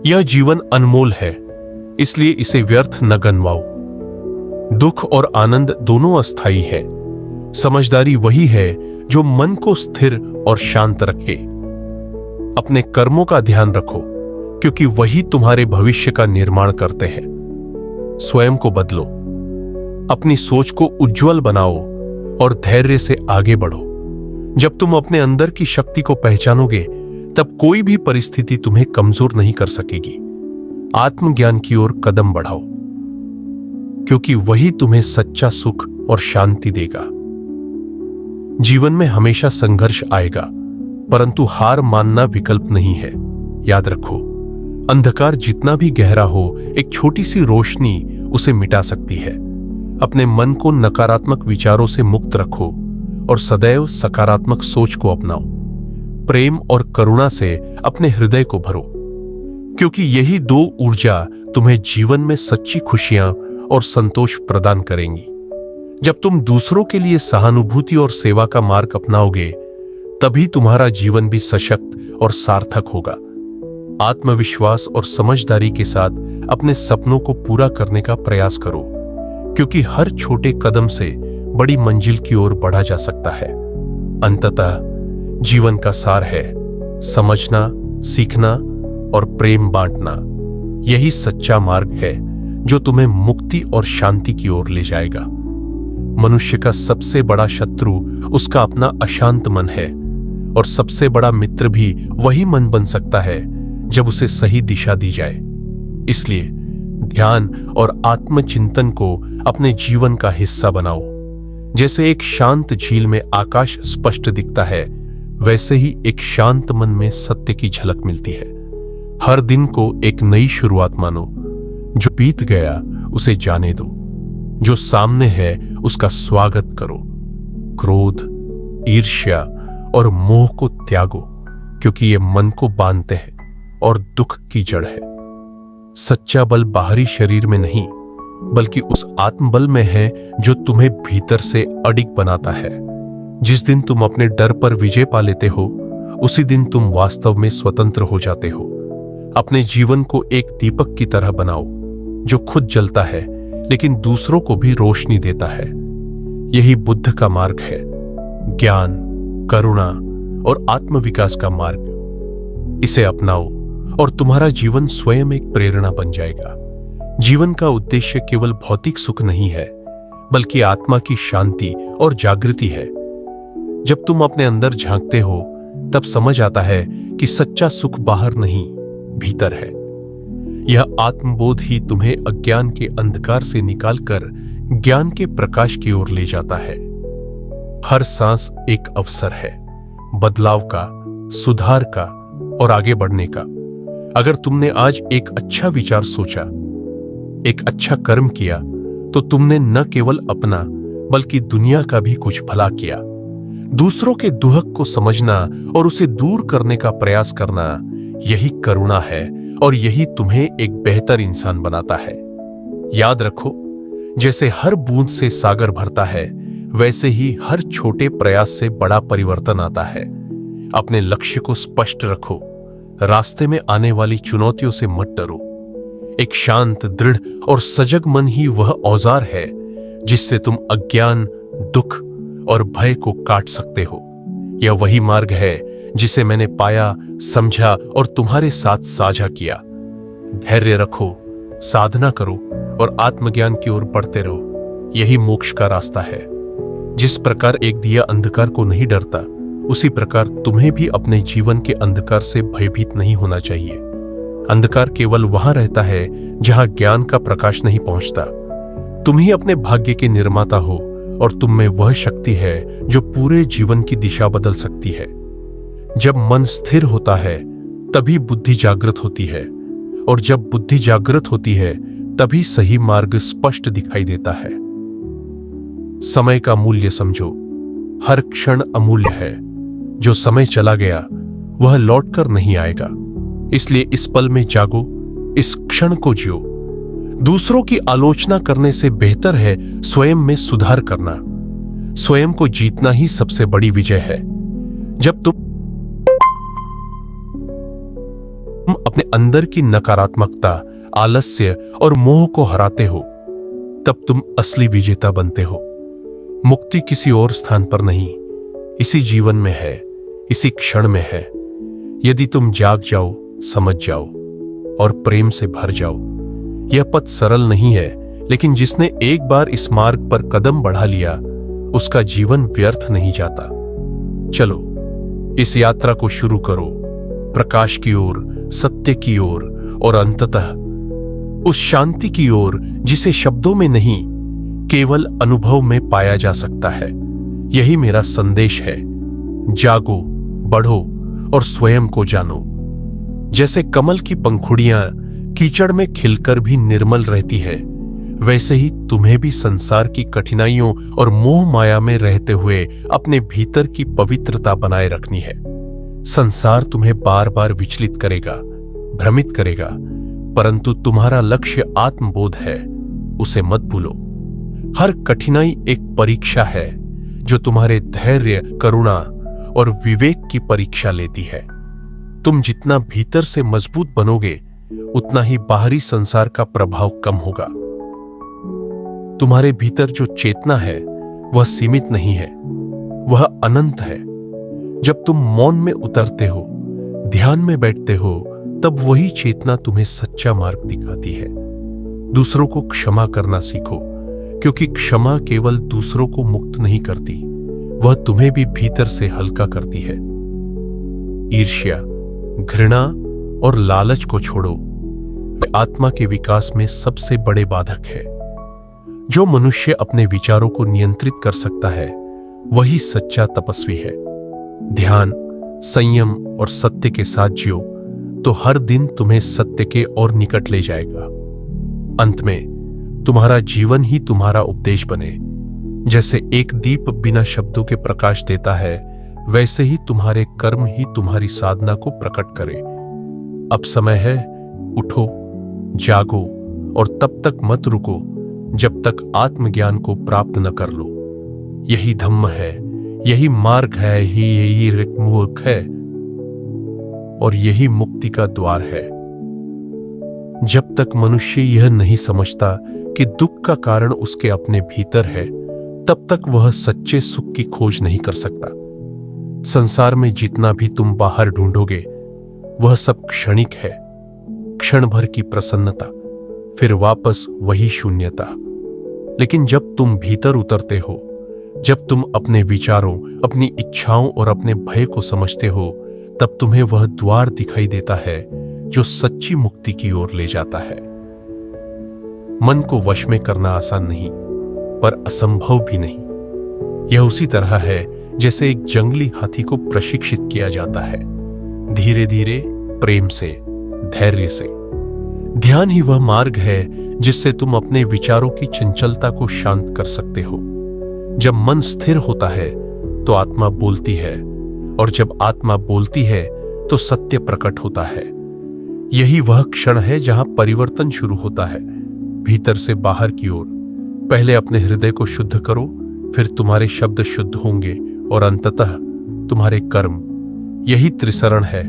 यह जीवन अनमोल है, इसलिए इसे व्यर्थ न गनवाओ। दुख और आनंद दोनों अस्थायी है। समझदारी वही है जो मन को स्थिर और शांत रखे। अपने कर्मों का ध्यान रखो, क्योंकि वही तुम्हारे भविष्य का निर्माण करते हैं। स्वयं को बदलो, अपनी सोच को उज्जवल बनाओ और धैर्य से आगे बढ़ो। जब तुम अपने अंदर की शक्ति को पहचानोगे, तब कोई भी परिस्थिति तुम्हें कमजोर नहीं कर सकेगी। आत्मज्ञान की ओर कदम बढ़ाओ, क्योंकि वही तुम्हें सच्चा सुख और शांति देगा। जीवन में हमेशा संघर्ष आएगा, परंतु हार मानना विकल्प नहीं है। याद रखो, अंधकार जितना भी गहरा हो, एक छोटी सी रोशनी उसे मिटा सकती है। अपने मन को नकारात्मक विचारों से मुक्त रखो और सदैव सकारात्मक सोच को अपनाओ। प्रेम और करुणा से अपने हृदय को भरो, क्योंकि यही दो ऊर्जा तुम्हें जीवन में सच्ची खुशियां और संतोष प्रदान करेंगी। जब तुम दूसरों के लिए सहानुभूति और सेवा का मार्ग अपनाओगे, तभी तुम्हारा जीवन भी सशक्त और सार्थक होगा। आत्मविश्वास और समझदारी के साथ अपने सपनों को पूरा करने का प्रयास करो, क्योंकि हर छोटे कदम से बड़ी मंजिल की ओर बढ़ा जा सकता है। अंततः जीवन का सार है समझना, सीखना और प्रेम बांटना। यही सच्चा मार्ग है जो तुम्हें मुक्ति और शांति की ओर ले जाएगा। मनुष्य का सबसे बड़ा शत्रु उसका अपना अशांत मन है, और सबसे बड़ा मित्र भी वही मन बन सकता है जब उसे सही दिशा दी जाए। इसलिए ध्यान और आत्मचिंतन को अपने जीवन का हिस्सा बनाओ। जैसे एक शांत झील में आकाश स्पष्ट दिखता है, वैसे ही एक शांत मन में सत्य की झलक मिलती है। हर दिन को एक नई शुरुआत मानो। जो बीत गया उसे जाने दो, जो सामने है उसका स्वागत करो। क्रोध, ईर्ष्या और मोह को त्यागो, क्योंकि ये मन को बांधते हैं और दुख की जड़ है। सच्चा बल बाहरी शरीर में नहीं, बल्कि उस आत्मबल में है जो तुम्हें भीतर से अडिग बनाता है। जिस दिन तुम अपने डर पर विजय पा लेते हो, उसी दिन तुम वास्तव में स्वतंत्र हो जाते हो। अपने जीवन को एक दीपक की तरह बनाओ, जो खुद जलता है लेकिन दूसरों को भी रोशनी देता है। यही बुद्ध का मार्ग है, ज्ञान, करुणा और आत्मविकास का मार्ग। इसे अपनाओ और तुम्हारा जीवन स्वयं एक प्रेरणा बन जाएगा। जीवन का उद्देश्य केवल भौतिक सुख नहीं है, बल्कि आत्मा की शांति और जागृति है। जब तुम अपने अंदर झांकते हो, तब समझ आता है कि सच्चा सुख बाहर नहीं, भीतर है। यह आत्मबोध ही तुम्हें अज्ञान के अंधकार से निकालकर ज्ञान के प्रकाश की ओर ले जाता है। हर सांस एक अवसर है, बदलाव का, सुधार का और आगे बढ़ने का। अगर तुमने आज एक अच्छा विचार सोचा, एक अच्छा कर्म किया, तो तुमने न केवल अपना बल्कि दुनिया का भी कुछ भला किया। दूसरों के दुहक को समझना और उसे दूर करने का प्रयास करना, यही करुणा है और यही तुम्हें एक बेहतर इंसान बनाता है। याद रखो, जैसे हर बूंद से सागर भरता है, वैसे ही हर छोटे प्रयास से बड़ा परिवर्तन आता है। अपने लक्ष्य को स्पष्ट रखो, रास्ते में आने वाली चुनौतियों से मत डरो। एक शांत, दृढ़ और सजग मन ही वह औजार है जिससे तुम अज्ञान, दुख और भय को काट सकते हो। यह वही मार्ग है जिसे मैंने पाया, समझा और तुम्हारे साथ साझा किया। धैर्य रखो, साधना करो और आत्मज्ञान की ओर बढ़ते रहो। यही मोक्ष का रास्ता है। जिस प्रकार एक दिया अंधकार को नहीं डरता, उसी प्रकार तुम्हें भी अपने जीवन के अंधकार से भयभीत नहीं होना चाहिए। अंधकार केवल वहां रहता है जहां ज्ञान का प्रकाश नहीं पहुंचता। तुम ही अपने भाग्य के निर्माता हो और तुम में वह शक्ति है जो पूरे जीवन की दिशा बदल सकती है। जब मन स्थिर होता है, तभी बुद्धि जागृत होती है, और जब बुद्धि जागृत होती है, तभी सही मार्ग स्पष्ट दिखाई देता है। समय का मूल्य समझो। हर क्षण अमूल्य है। जो समय चला गया वह लौटकर नहीं आएगा। इसलिए इस पल में जागो, इस क्षण को जियो। दूसरों की आलोचना करने से बेहतर है स्वयं में सुधार करना। स्वयं को जीतना ही सबसे बड़ी विजय है। जब तुम अपने अंदर की नकारात्मकता, आलस्य और मोह को हराते हो, तब तुम असली विजेता बनते हो। मुक्ति किसी और स्थान पर नहीं, इसी जीवन में है, इसी क्षण में है। यदि तुम जाग जाओ, समझ जाओ और प्रेम से भर जाओ। यह पथ सरल नहीं है, लेकिन जिसने एक बार इस मार्ग पर कदम बढ़ा लिया, उसका जीवन व्यर्थ नहीं जाता। चलो इस यात्रा को शुरू करो, प्रकाश की ओर, सत्य की ओर और अंततः उस शांति की ओर जिसे शब्दों में नहीं, केवल अनुभव में पाया जा सकता है। यही मेरा संदेश है। जागो, बढ़ो और स्वयं को जानो। जैसे कमल की पंखुड़ियां कीचड़ में खिलकर भी निर्मल रहती है, वैसे ही तुम्हें भी संसार की कठिनाइयों और मोह माया में रहते हुए अपने भीतर की पवित्रता बनाए रखनी है। संसार तुम्हें बार बार विचलित करेगा, भ्रमित करेगा, परंतु तुम्हारा लक्ष्य आत्मबोध है, उसे मत भूलो। हर कठिनाई एक परीक्षा है जो तुम्हारे धैर्य, करुणा और विवेक की परीक्षा लेती है। तुम जितना भीतर से मजबूत बनोगे, उतना ही बाहरी संसार का प्रभाव कम होगा। तुम्हारे भीतर जो चेतना है वह सीमित नहीं है, वह अनंत है। जब तुम मौन में उतरते हो, ध्यान में बैठते हो, तब वही चेतना तुम्हें सच्चा मार्ग दिखाती है। दूसरों को क्षमा करना सीखो, क्योंकि क्षमा केवल दूसरों को मुक्त नहीं करती, वह तुम्हें भी भीतर से हल्का करती है। ईर्ष्या, घृणा और लालच को छोड़ो, वे आत्मा के विकास में सबसे बड़े बाधक है। जो मनुष्य अपने विचारों को नियंत्रित कर सकता है, वही सच्चा तपस्वी है। ध्यान, संयम और सत्य के साथ जियो, तो हर दिन तुम्हें सत्य के और निकट ले जाएगा। अंत में तुम्हारा जीवन ही तुम्हारा उपदेश बने। जैसे एक दीप बिना शब्दों के प्रकाश देता है, वैसे ही तुम्हारे कर्म ही तुम्हारी साधना को प्रकट करे। अब समय है, उठो, जागो और तब तक मत रुको जब तक आत्मज्ञान को प्राप्त न कर लो। यही धम्म है, यही मार्ग है, यही ऋक्मुख है और यही मुक्ति का द्वार है। जब तक मनुष्य यह नहीं समझता कि दुख का कारण उसके अपने भीतर है, तब तक वह सच्चे सुख की खोज नहीं कर सकता। संसार में जितना भी तुम बाहर ढूंढोगे, वह सब क्षणिक है। क्षण भर की प्रसन्नता, फिर वापस वही शून्यता। लेकिन जब तुम भीतर उतरते हो, जब तुम अपने विचारों, अपनी इच्छाओं और अपने भय को समझते हो, तब तुम्हें वह द्वार दिखाई देता है जो सच्ची मुक्ति की ओर ले जाता है। मन को वश में करना आसान नहीं, पर असंभव भी नहीं। यह उसी तरह है जैसे एक जंगली हाथी को प्रशिक्षित किया जाता है, धीरे धीरे, प्रेम से, धैर्य से। ध्यान ही वह मार्ग है जिससे तुम अपने विचारों की चंचलता को शांत कर सकते हो। जब मन स्थिर होता है तो आत्मा बोलती है, और जब आत्मा बोलती है तो सत्य प्रकट होता है। यही वह क्षण है जहां परिवर्तन शुरू होता है, भीतर से बाहर की ओर। पहले अपने हृदय को शुद्ध करो, फिर तुम्हारे शब्द शुद्ध होंगे और अंततः तुम्हारे कर्म। यही त्रिशरण है,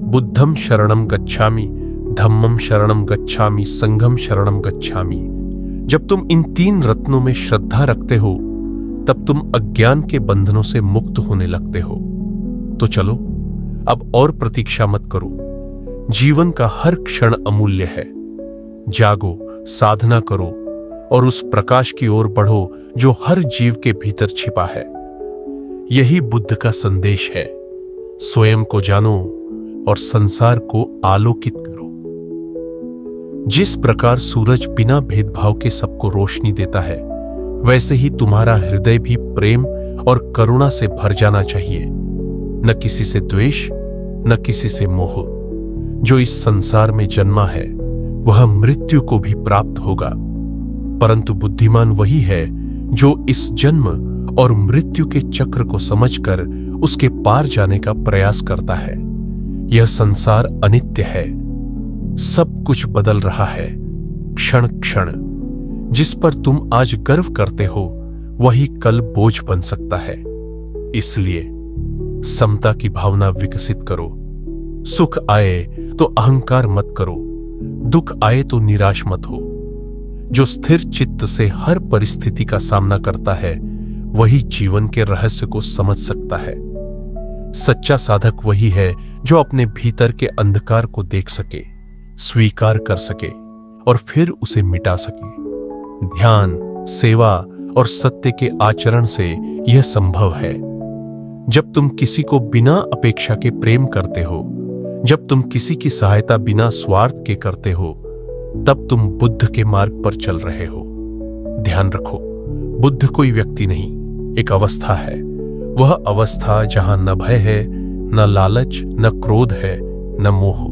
बुद्धम शरणम गच्छामि, धम्मम शरणम गच्छामि, संघम शरणम गच्छामि। जब तुम इन तीन रत्नों में श्रद्धा रखते हो, तब तुम अज्ञान के बंधनों से मुक्त होने लगते हो। तो चलो, अब और प्रतीक्षा मत करो। जीवन का हर क्षण अमूल्य है। जागो, साधना करो और उस प्रकाश की ओर बढ़ो जो हर जीव के भीतर छिपा है। यही बुद्ध का संदेश है। स्वयं को जानो और संसार को आलोकित करो। जिस प्रकार सूरज बिना भेदभाव के सबको रोशनी देता है, वैसे ही तुम्हारा हृदय भी प्रेम और करुणा से भर जाना चाहिए। न किसी से द्वेष, न किसी से मोह। जो इस संसार में जन्मा है, वह मृत्यु को भी प्राप्त होगा, परंतु बुद्धिमान वही है जो इस जन्म और मृत्यु के चक्र को समझकर उसके पार जाने का प्रयास करता है। यह संसार अनित्य है, सब कुछ बदल रहा है क्षण क्षण। जिस पर तुम आज गर्व करते हो, वही कल बोझ बन सकता है। इसलिए समता की भावना विकसित करो। सुख आए तो अहंकार मत करो, दुख आए तो निराश मत हो। जो स्थिर चित्त से हर परिस्थिति का सामना करता है वही जीवन के रहस्य को समझ सकता है। सच्चा साधक वही है जो अपने भीतर के अंधकार को देख सके, स्वीकार कर सके और फिर उसे मिटा सके। ध्यान, सेवा और सत्य के आचरण से यह संभव है। जब तुम किसी को बिना अपेक्षा के प्रेम करते हो, जब तुम किसी की सहायता बिना स्वार्थ के करते हो, तब तुम बुद्ध के मार्ग पर चल रहे हो। ध्यान रखो, बुद्ध कोई व्यक्ति नहीं, एक अवस्था है। वह अवस्था जहां न भय है, न लालच, न क्रोध है, न मोह।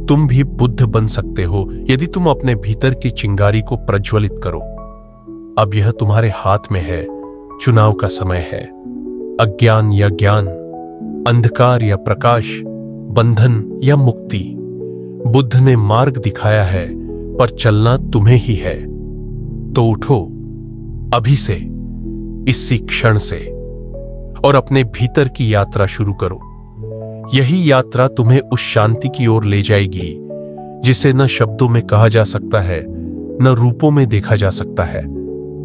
तुम भी बुद्ध बन सकते हो यदि तुम अपने भीतर की चिंगारी को प्रज्वलित करो। अब यह तुम्हारे हाथ में है, चुनाव का समय है। अज्ञान या ज्ञान, अंधकार या प्रकाश, बंधन या मुक्ति। बुद्ध ने मार्ग दिखाया है, पर चलना तुम्हें ही है। तो उठो अभी से, इसी क्षण से, और अपने भीतर की यात्रा शुरू करो। यही यात्रा तुम्हें उस शांति की ओर ले जाएगी जिसे न शब्दों में कहा जा सकता है, न रूपों में देखा जा सकता है।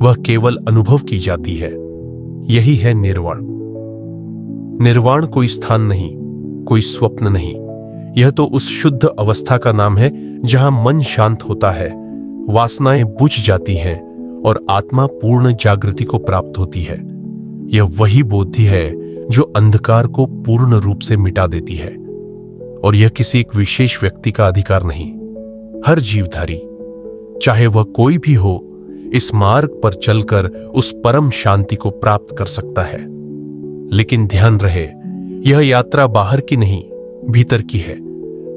वह केवल अनुभव की जाती है। यही है निर्वाण। निर्वाण कोई स्थान नहीं, कोई स्वप्न नहीं। यह तो उस शुद्ध अवस्था का नाम है जहां मन शांत होता है, वासनाएं बुझ जाती हैं और आत्मा पूर्ण जागृति को प्राप्त होती है। यह वही बोधि है जो अंधकार को पूर्ण रूप से मिटा देती है। और यह किसी एक विशेष व्यक्ति का अधिकार नहीं। हर जीवधारी, चाहे वह कोई भी हो, इस मार्ग पर चलकर उस परम शांति को प्राप्त कर सकता है। लेकिन ध्यान रहे, यह यात्रा बाहर की नहीं, भीतर की है।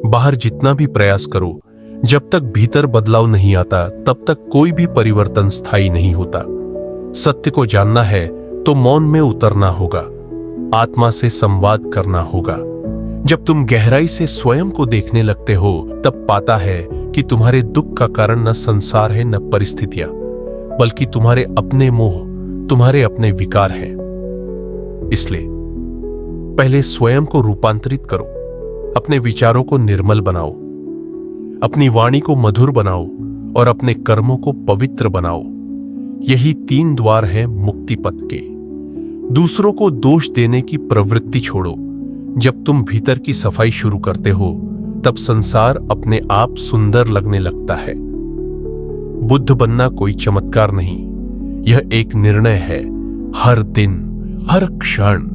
बाहर जितना भी प्रयास करो, जब तक भीतर बदलाव नहीं आता तब तक कोई भी परिवर्तन स्थायी नहीं होता। सत्य को जानना है तो मौन में उतरना होगा, आत्मा से संवाद करना होगा। जब तुम गहराई से स्वयं को देखने लगते हो, तब पाता है कि तुम्हारे दुख का कारण न संसार है न परिस्थितियां, बल्कि तुम्हारे अपने मोह, तुम्हारे अपने विकार हैं। इसलिए पहले स्वयं को रूपांतरित करो, अपने विचारों को निर्मल बनाओ, अपनी वाणी को मधुर बनाओ और अपने कर्मों को पवित्र बनाओ। यही 3 द्वार हैं मुक्ति पथ के। दूसरों को दोष देने की प्रवृत्ति छोड़ो। जब तुम भीतर की सफाई शुरू करते हो, तब संसार अपने आप सुंदर लगने लगता है। बुद्ध बनना कोई चमत्कार नहीं, यह एक निर्णय है। हर दिन, हर क्षण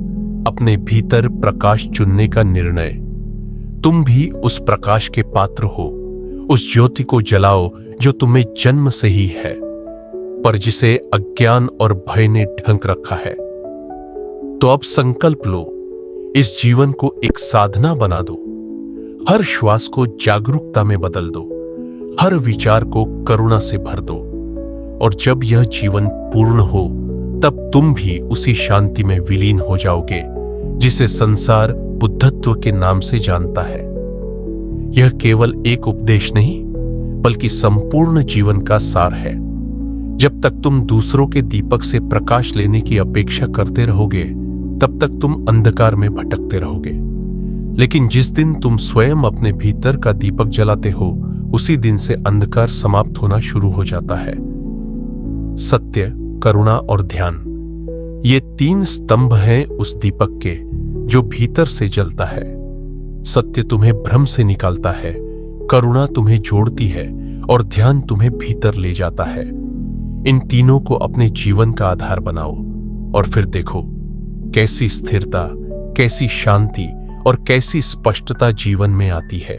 अपने भीतर प्रकाश चुनने का निर्णय। तुम भी उस प्रकाश के पात्र हो। उस ज्योति को जलाओ जो तुम्हें जन्म से ही है, पर जिसे अज्ञान और भय ने ढक रखा है। तो अब संकल्प लो, इस जीवन को एक साधना बना दो। हर श्वास को जागरूकता में बदल दो, हर विचार को करुणा से भर दो। और जब यह जीवन पूर्ण हो, तब तुम भी उसी शांति में विलीन हो जाओगे जिसे संसार बुद्धत्व के नाम से जानता है। यह केवल एक उपदेश नहीं, बल्कि संपूर्ण जीवन का सार है। जब तक तुम दूसरों के दीपक से प्रकाश लेने की अपेक्षा करते रहोगे, तब तक तुम अंधकार में भटकते रहोगे। लेकिन जिस दिन तुम स्वयं अपने भीतर का दीपक जलाते हो, उसी दिन से अंधकार समाप्त होना शुरू हो जाता है। सत्य, करुणा और ध्यान, ये 3 स्तंभ हैं उस दीपक के जो भीतर से जलता है। सत्य तुम्हें भ्रम से निकालता है, करुणा तुम्हें जोड़ती है और ध्यान तुम्हें भीतर ले जाता है। इन तीनों को अपने जीवन का आधार बनाओ और फिर देखो कैसी स्थिरता, कैसी शांति और कैसी स्पष्टता जीवन में आती है।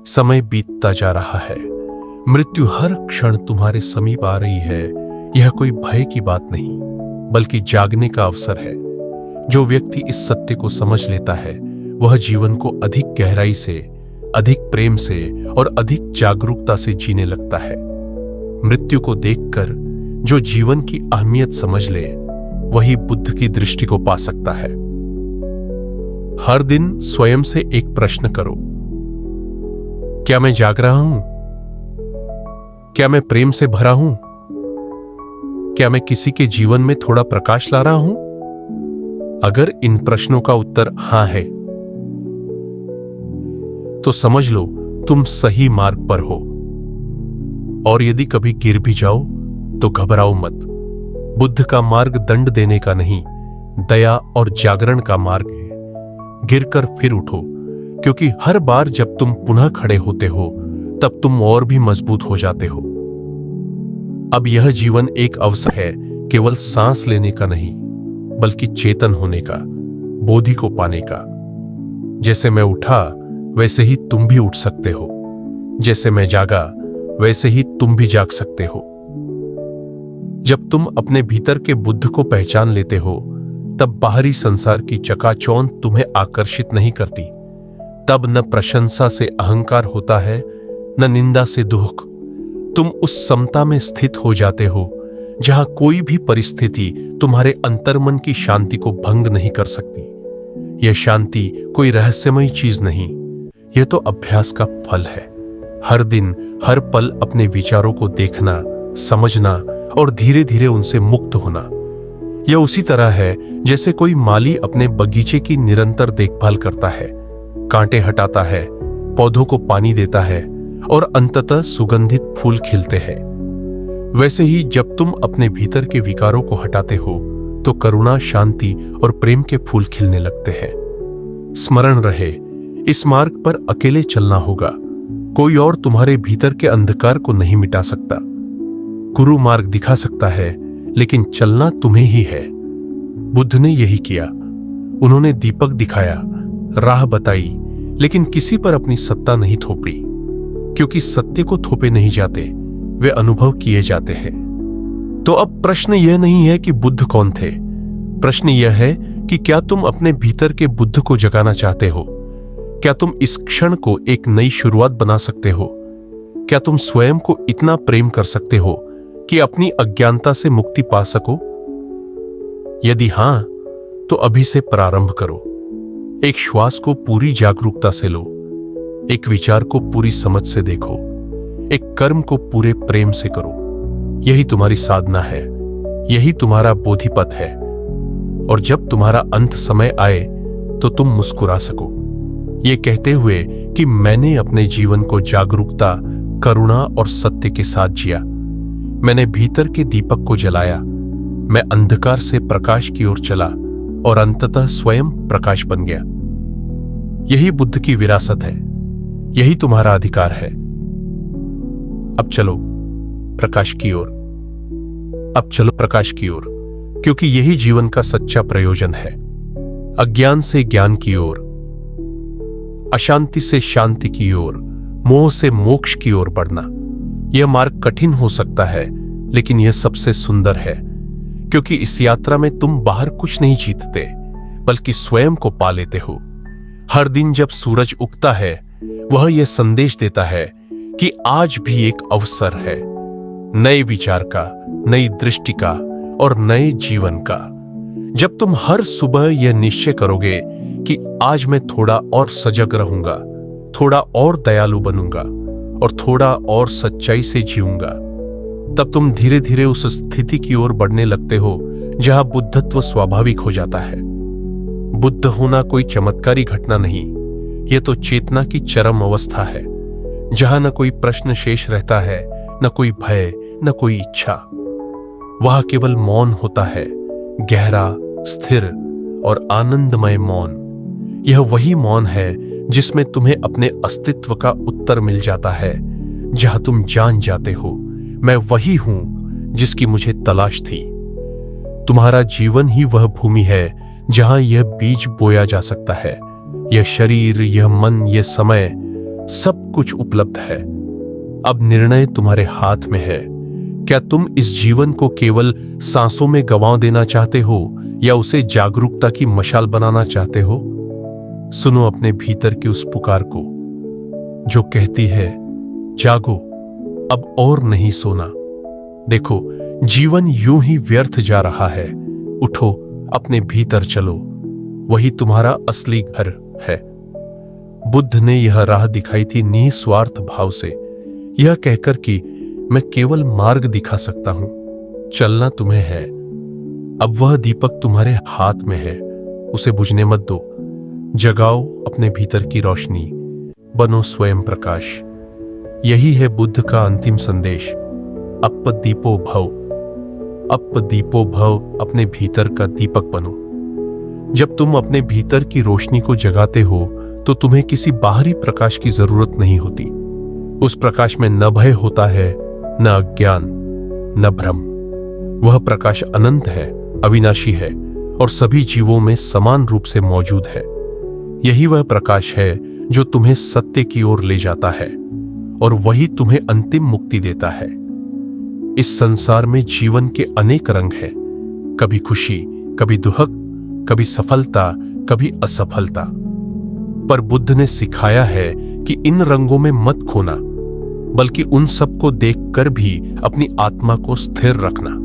समय बीतता जा रहा है, मृत्यु हर क्षण तुम्हारे समीप आ रही है। यह कोई भय की बात नहीं, बल्कि जागने का अवसर है। जो व्यक्ति इस सत्य को समझ लेता है, वह जीवन को अधिक गहराई से, अधिक प्रेम से और अधिक जागरूकता से जीने लगता है। मृत्यु को देखकर जो जीवन की अहमियत समझ ले, वही बुद्ध की दृष्टि को पा सकता है। हर दिन स्वयं से एक प्रश्न करो, क्या मैं जाग रहा हूं? क्या मैं प्रेम से भरा हूं? क्या मैं किसी के जीवन में थोड़ा प्रकाश ला रहा हूं? अगर इन प्रश्नों का उत्तर हां है, तो समझ लो तुम सही मार्ग पर हो। और यदि कभी गिर भी जाओ तो घबराओ मत। बुद्ध का मार्ग दंड देने का नहीं, दया और जागरण का मार्ग है। गिरकर फिर उठो, क्योंकि हर बार जब तुम पुनः खड़े होते हो तब तुम और भी मजबूत हो जाते हो। अब यह जीवन एक अवसर है, केवल सांस लेने का नहीं, बल्कि चेतन होने का, बोधि को पाने का। जैसे मैं उठा वैसे ही तुम भी उठ सकते हो, जैसे मैं जागा वैसे ही तुम भी जाग सकते हो। जब तुम अपने भीतर के बुद्ध को पहचान लेते हो तब बाहरी संसार की चकाचौंध तुम्हें आकर्षित नहीं करती। तब न प्रशंसा से अहंकार होता है, न निंदा से दुख। तुम उस समता में स्थित हो जाते हो जहां कोई भी परिस्थिति तुम्हारे अंतर्मन की शांति को भंग नहीं कर सकती। यह शांति कोई रहस्यमयी चीज नहीं, यह तो अभ्यास का फल है। हर दिन हर पल अपने विचारों को देखना, समझना और धीरे धीरे उनसे मुक्त होना। यह उसी तरह है जैसे कोई माली अपने बगीचे की निरंतर देखभाल करता है, कांटे हटाता है, पौधों को पानी देता है और अंततः सुगंधित फूल खिलते हैं। वैसे ही जब तुम अपने भीतर के विकारों को हटाते हो तो करुणा, शांति और प्रेम के फूल खिलने लगते हैं। स्मरण रहे, इस मार्ग पर अकेले चलना होगा। कोई और तुम्हारे भीतर के अंधकार को नहीं मिटा सकता। गुरु मार्ग दिखा सकता है, लेकिन चलना तुम्हें ही है। बुद्ध ने यही किया। उन्होंने दीपक दिखाया, राह बताई, लेकिन किसी पर अपनी सत्ता नहीं थोपी, क्योंकि सत्य को थोपे नहीं जाते, वे अनुभव किए जाते हैं। तो अब प्रश्न यह नहीं है कि बुद्ध कौन थे। प्रश्न यह है कि क्या तुम अपने भीतर के बुद्ध को जगाना चाहते हो? क्या तुम इस क्षण को एक नई शुरुआत बना सकते हो? क्या तुम स्वयं को इतना प्रेम कर सकते हो कि अपनी अज्ञानता से मुक्ति पा सको? यदि हां, तो अभी से प्रारंभ करो। एक श्वास को पूरी जागरूकता से लो, एक विचार को पूरी समझ से देखो, एक कर्म को पूरे प्रेम से करो। यही तुम्हारी साधना है, यही तुम्हारा बोधिपथ है। और जब तुम्हारा अंत समय आए तो तुम मुस्कुरा सको, ये कहते हुए कि मैंने अपने जीवन को जागरूकता, करुणा और सत्य के साथ जिया। मैंने भीतर के दीपक को जलाया, मैं अंधकार से प्रकाश की ओर चला और अंततः स्वयं प्रकाश बन गया। यही बुद्ध की विरासत है, यही तुम्हारा अधिकार है। अब चलो प्रकाश की ओर, अब चलो प्रकाश की ओर, क्योंकि यही जीवन का सच्चा प्रयोजन है। अज्ञान से ज्ञान की ओर, अशांति से शांति की ओर, मोह से मोक्ष की ओर बढ़ना। यह मार्ग कठिन हो सकता है, लेकिन यह सबसे सुंदर है, क्योंकि इस यात्रा में तुम बाहर कुछ नहीं जीतते, बल्कि स्वयं को पा लेते हो। हर दिन जब सूरज उगता है, वह यह संदेश देता है कि आज भी एक अवसर है, नए विचार का, नई दृष्टि का और नए जीवन का। जब तुम हर सुबह यह निश्चय करोगे कि आज मैं थोड़ा और सजग रहूंगा, थोड़ा और दयालु बनूंगा और थोड़ा और सच्चाई से जीऊंगा, तब तुम धीरे धीरे उस स्थिति की ओर बढ़ने लगते हो जहां बुद्धत्व स्वाभाविक हो जाता है। बुद्ध होना कोई चमत्कारी घटना नहीं, यह तो चेतना की चरम अवस्था है, जहां न कोई प्रश्न शेष रहता है, न कोई भय, न कोई इच्छा। वहां केवल मौन होता है, गहरा, स्थिर और आनंदमय मौन। यह वही मौन है जिसमें तुम्हें अपने अस्तित्व का उत्तर मिल जाता है, जहां तुम जान जाते हो, मैं वही हूं जिसकी मुझे तलाश थी। तुम्हारा जीवन ही वह भूमि है जहां यह बीज बोया जा सकता है। यह शरीर, यह मन, यह समय, सब कुछ उपलब्ध है। अब निर्णय तुम्हारे हाथ में है। क्या तुम इस जीवन को केवल सांसों में गंवा देना चाहते हो या उसे जागरूकता की मशाल बनाना चाहते हो? सुनो अपने भीतर की उस पुकार को जो कहती है, जागो, अब और नहीं सोना। देखो, जीवन यूं ही व्यर्थ जा रहा है। उठो, अपने भीतर चलो, वही तुम्हारा असली घर है। बुद्ध ने यह राह दिखाई थी निस्वार्थ भाव से, यह कहकर कि मैं केवल मार्ग दिखा सकता हूं, चलना तुम्हें है। अब वह दीपक तुम्हारे हाथ में है, उसे बुझने मत दो। जगाओ अपने भीतर की रोशनी, बनो स्वयं प्रकाश। यही है बुद्ध का अंतिम संदेश। अप्पदीपो भव। अप्पदीपो भव, अपने भीतर का दीपक बनो। जब तुम अपने भीतर की रोशनी को जगाते हो तो तुम्हें किसी बाहरी प्रकाश की जरूरत नहीं होती। उस प्रकाश में न भय होता है, न अज्ञान, न भ्रम। वह प्रकाश अनंत है, अविनाशी है और सभी जीवों में समान रूप से मौजूद है। यही वह प्रकाश है जो तुम्हें सत्य की ओर ले जाता है और वही तुम्हें अंतिम मुक्ति देता है। इस संसार में जीवन के अनेक रंग हैं, कभी खुशी, कभी दुख, कभी सफलता, कभी असफलता। पर बुद्ध ने सिखाया है कि इन रंगों में मत खोना, बल्कि उन सबको देखकर भी अपनी आत्मा को स्थिर रखना।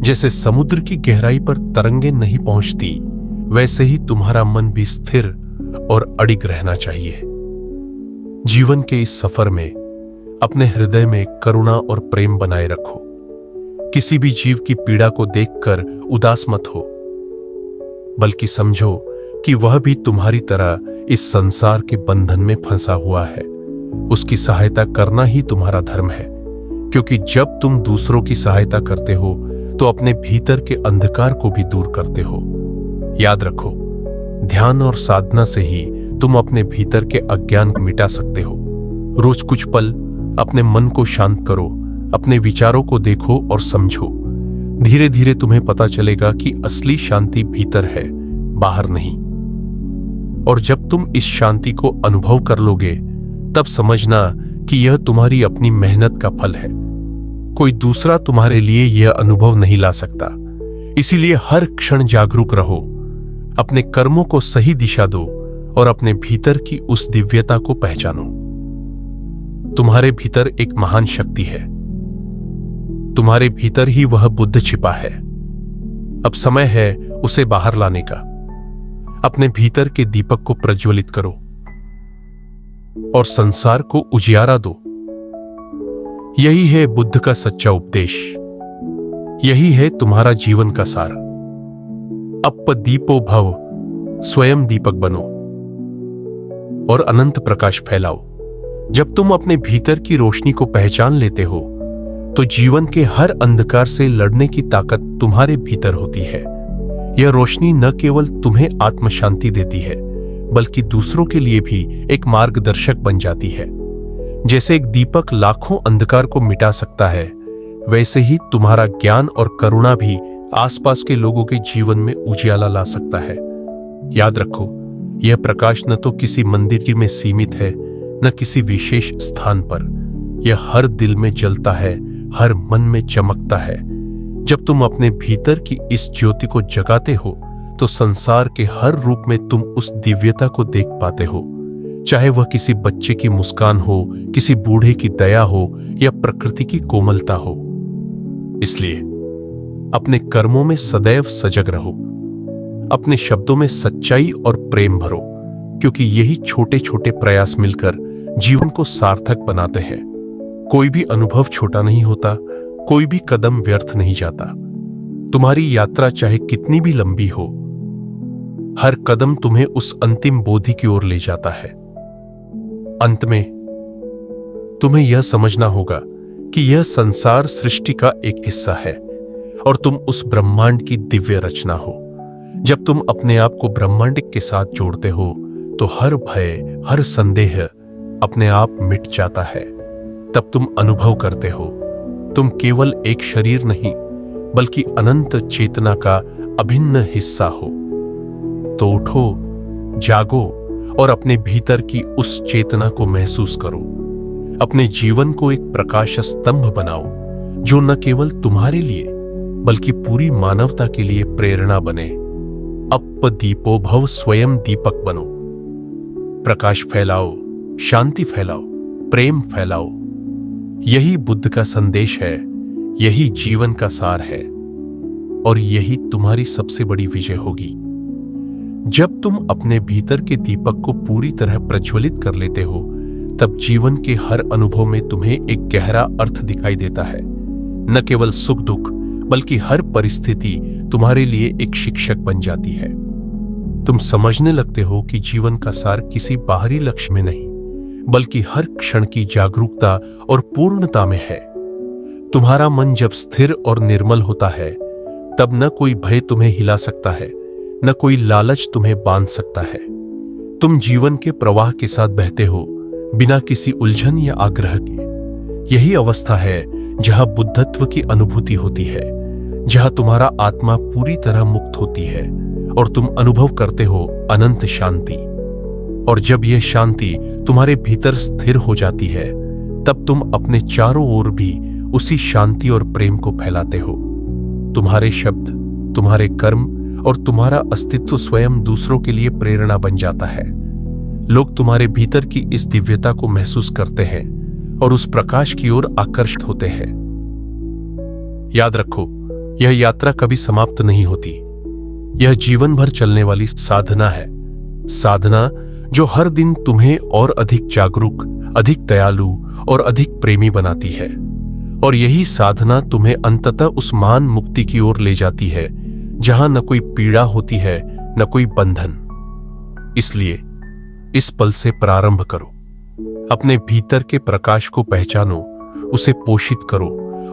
जैसे समुद्र की गहराई पर तरंगे नहीं पहुंचती, वैसे ही तुम्हारा मन भी स्थिर और अडिग रहना चाहिए। जीवन के इस सफर में अपने हृदय में करुणा और प्रेम बनाए रखो। किसी भी जीव की पीड़ा को देखकर उदास मत हो, बल्कि समझो कि वह भी तुम्हारी तरह इस संसार के बंधन में फंसा हुआ है। उसकी सहायता करना ही तुम्हारा धर्म है, क्योंकि जब तुम दूसरों की सहायता करते हो तो अपने भीतर के अंधकार को भी दूर करते हो। याद रखो, ध्यान और साधना से ही तुम अपने भीतर के अज्ञान को मिटा सकते हो। रोज कुछ पल अपने मन को शांत करो, अपने विचारों को देखो और समझो। धीरे धीरे तुम्हें पता चलेगा कि असली शांति भीतर है, बाहर नहीं। और जब तुम इस शांति को अनुभव कर लोगे, तब समझना कि यह तुम्हारी अपनी मेहनत का फल है। कोई दूसरा तुम्हारे लिए यह अनुभव नहीं ला सकता। इसीलिए हर क्षण जागरूक रहो, अपने कर्मों को सही दिशा दो और अपने भीतर की उस दिव्यता को पहचानो। तुम्हारे भीतर एक महान शक्ति है। तुम्हारे भीतर ही वह बुद्ध छिपा है। अब समय है उसे बाहर लाने का। अपने भीतर के दीपक को प्रज्वलित करो और संसार को उजियारा दो। यही है बुद्ध का सच्चा उपदेश। यही है तुम्हारा जीवन का सार। अप्पदीपो भव, स्वयं दीपक बनो और अनंत प्रकाश फैलाओ। जब तुम अपने भीतर की रोशनी को पहचान लेते हो तो जीवन के हर अंधकार से लड़ने की ताकत तुम्हारे भीतर होती है। यह रोशनी न केवल तुम्हें आत्म शांति देती है, बल्कि दूसरों के लिए भी एक मार्गदर्शक बन जाती है। जैसे एक दीपक लाखों अंधकार को मिटा सकता है, वैसे ही तुम्हारा ज्ञान और करुणा भी आसपास के लोगों के जीवन में उजियाला ला सकता है। याद रखो, यह प्रकाश न तो किसी मंदिर में सीमित है, न किसी विशेष स्थान पर। यह हर दिल में जलता है, हर मन में चमकता है। जब तुम अपने भीतर की इस ज्योति को जगाते हो तो संसार के हर रूप में तुम उस दिव्यता को देख पाते हो। चाहे वह किसी बच्चे की मुस्कान हो, किसी बूढ़े की दया हो या प्रकृति की कोमलता हो। इसलिए अपने कर्मों में सदैव सजग रहो। अपने शब्दों में सच्चाई और प्रेम भरो, क्योंकि यही छोटे छोटे प्रयास मिलकर जीवन को सार्थक बनाते हैं। कोई भी अनुभव छोटा नहीं होता, कोई भी कदम व्यर्थ नहीं जाता। तुम्हारी यात्रा चाहे कितनी भी लंबी हो, हर कदम तुम्हें उस अंतिम बोधि की ओर ले जाता है। अंत में तुम्हें यह समझना होगा कि यह संसार सृष्टि का एक हिस्सा है और तुम उस ब्रह्मांड की दिव्य रचना हो। जब तुम अपने आप को ब्रह्मांड के साथ जोड़ते हो तो हर भय, हर संदेह अपने आप मिट जाता है। तब तुम अनुभव करते हो तुम केवल एक शरीर नहीं, बल्कि अनंत चेतना का अभिन्न हिस्सा हो। तो उठो, जागो और अपने भीतर की उस चेतना को महसूस करो। अपने जीवन को एक प्रकाश स्तंभ बनाओ जो न केवल तुम्हारे लिए बल्कि पूरी मानवता के लिए प्रेरणा बने। अप्पदीपो भव, स्वयं दीपक बनो। प्रकाश फैलाओ, शांति फैलाओ, प्रेम फैलाओ। यही बुद्ध का संदेश है, यही जीवन का सार है और यही तुम्हारी सबसे बड़ी विजय होगी। जब तुम अपने भीतर के दीपक को पूरी तरह प्रज्वलित कर लेते हो, तब जीवन के हर अनुभव में तुम्हें एक गहरा अर्थ दिखाई देता है। न केवल सुख दुख, बल्कि हर परिस्थिति तुम्हारे लिए एक शिक्षक बन जाती है। तुम समझने लगते हो कि जीवन का सार किसी बाहरी लक्ष्य में नहीं, बल्कि हर क्षण की जागरूकता और पूर्णता में है। तुम्हारा मन जब स्थिर और निर्मल होता है, तब न कोई भय तुम्हें हिला सकता है, न कोई लालच तुम्हें बांध सकता है। तुम जीवन के प्रवाह के साथ बहते हो, बिना किसी उलझन या आग्रह के। यही अवस्था है जहां बुद्धत्व की अनुभूति होती है, जहां तुम्हारा आत्मा पूरी तरह मुक्त होती है और तुम अनुभव करते हो अनंत शांति। और जब यह शांति तुम्हारे भीतर स्थिर हो जाती है, तब तुम अपने चारों ओर भी उसी शांति और प्रेम को फैलाते हो। तुम्हारे शब्द, तुम्हारे कर्म और तुम्हारा अस्तित्व स्वयं दूसरों के लिए प्रेरणा बन जाता है। लोग तुम्हारे भीतर की इस दिव्यता को महसूस करते हैं और उस प्रकाश की ओर आकर्षित होते हैं। याद रखो, यह यात्रा कभी समाप्त नहीं होती। यह जीवन भर चलने वाली साधना है, साधना जो हर दिन तुम्हें और अधिक जागरूक, अधिक दयालु और अधिक प्रेमी बनाती है। और यही साधना तुम्हें अंततः उस महान मुक्ति की ओर ले जाती है, जहां न कोई पीड़ा होती है, न कोई बंधन। इसलिए इस पल से प्रारंभ करो, अपने भीतर के प्रकाश को पहचानो, उसे पोषित करो